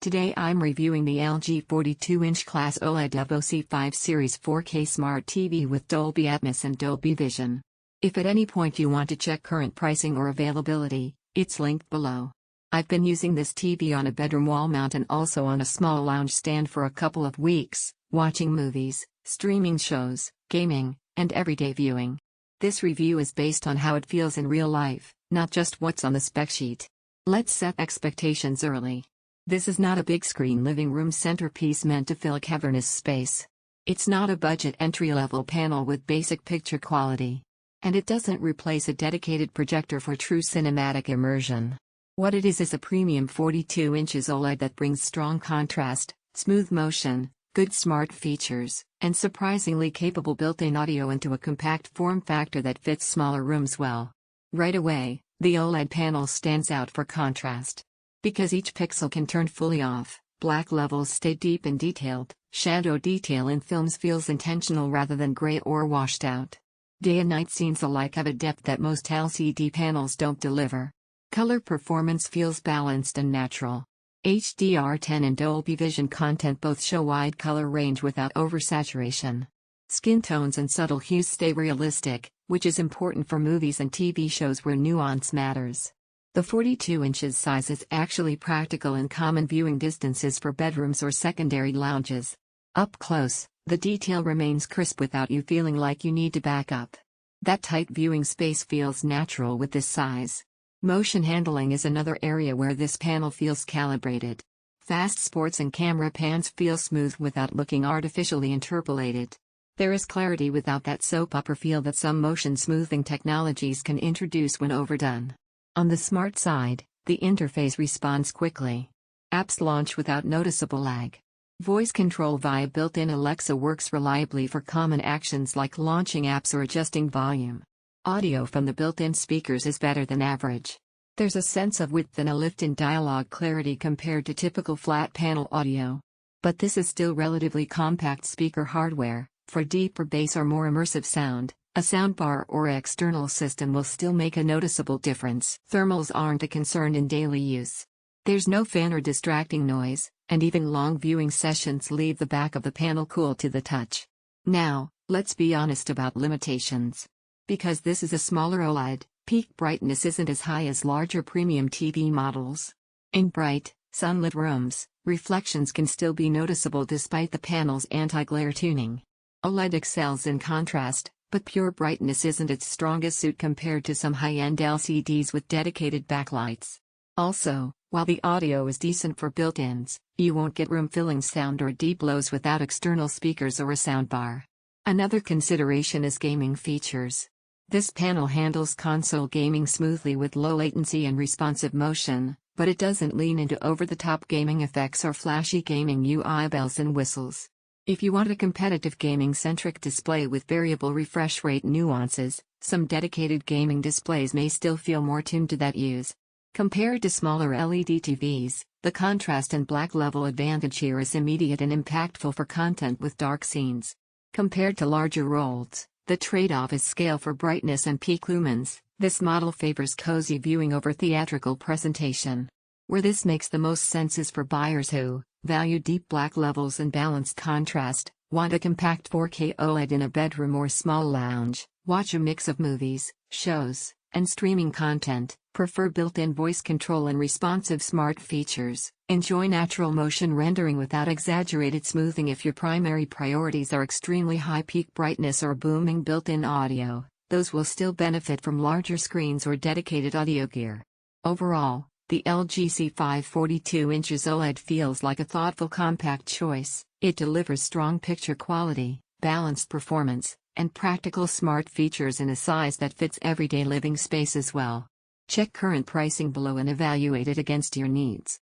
Today I'm reviewing the LG 42-inch Class OLED evo C5 Series 4K Smart TV with Dolby Atmos and Dolby Vision. If at any point you want to check current pricing or availability, it's linked below. I've been using this TV on a bedroom wall mount and also on a small lounge stand for a couple of weeks, watching movies, streaming shows, gaming, and everyday viewing. This review is based on how it feels in real life, not just what's on the spec sheet. Let's set expectations early. This is not a big screen living room centerpiece meant to fill a cavernous space. It's not a budget entry-level panel with basic picture quality. And it doesn't replace a dedicated projector for true cinematic immersion. What it is a premium 42 inches OLED that brings strong contrast, smooth motion, good smart features, and surprisingly capable built-in audio into a compact form factor that fits smaller rooms well. Right away, the OLED panel stands out for contrast. Because each pixel can turn fully off, black levels stay deep and detailed, shadow detail in films feels intentional rather than gray or washed out. Day and night scenes alike have a depth that most LCD panels don't deliver. Color performance feels balanced and natural. HDR10 and Dolby Vision content both show wide color range without oversaturation. Skin tones and subtle hues stay realistic, which is important for movies and TV shows where nuance matters. The 42 inches size is actually practical in common viewing distances for bedrooms or secondary lounges. Up close, the detail remains crisp without you feeling like you need to back up. That tight viewing space feels natural with this size. Motion handling is another area where this panel feels calibrated. Fast sports and camera pans feel smooth without looking artificially interpolated. There is clarity without that soap opera feel that some motion smoothing technologies can introduce when overdone. On the smart side, the interface responds quickly. Apps launch without noticeable lag. Voice control via built-in Alexa works reliably for common actions like launching apps or adjusting volume. Audio from the built-in speakers is better than average. There's a sense of width and a lift in dialogue clarity compared to typical flat panel audio. But this is still relatively compact speaker hardware. For deeper bass or more immersive sound, a soundbar or external system will still make a noticeable difference. Thermals aren't a concern in daily use. There's no fan or distracting noise, and even long viewing sessions leave the back of the panel cool to the touch. Now, let's be honest about limitations. Because this is a smaller OLED, peak brightness isn't as high as larger premium TV models. In bright, sunlit rooms, reflections can still be noticeable despite the panel's anti-glare tuning. OLED excels in contrast, but pure brightness isn't its strongest suit compared to some high-end LCDs with dedicated backlights. Also, while the audio is decent for built-ins, you won't get room-filling sound or deep lows without external speakers or a soundbar. Another consideration is gaming features. This panel handles console gaming smoothly with low latency and responsive motion, but it doesn't lean into over-the-top gaming effects or flashy gaming UI bells and whistles. If you want a competitive gaming-centric display with variable refresh rate nuances, some dedicated gaming displays may still feel more tuned to that use. Compared to smaller LED TVs, the contrast and black level advantage here is immediate and impactful for content with dark scenes. Compared to larger OLEDs, the trade-off is scale for brightness and peak lumens. This model favors cozy viewing over theatrical presentation. Where this makes the most sense is for buyers who value deep black levels and balanced contrast, want a compact 4K OLED in a bedroom or small lounge, watch a mix of movies, shows, and streaming content, prefer built-in voice control and responsive smart features, enjoy natural motion rendering without exaggerated smoothing. If your primary priorities are extremely high peak brightness or booming built-in audio, those will still benefit from larger screens or dedicated audio gear. Overall, the LG C5 42 inches OLED feels like a thoughtful compact choice. It delivers strong picture quality, balanced performance, and practical smart features in a size that fits everyday living space as well. Check current pricing below and evaluate it against your needs.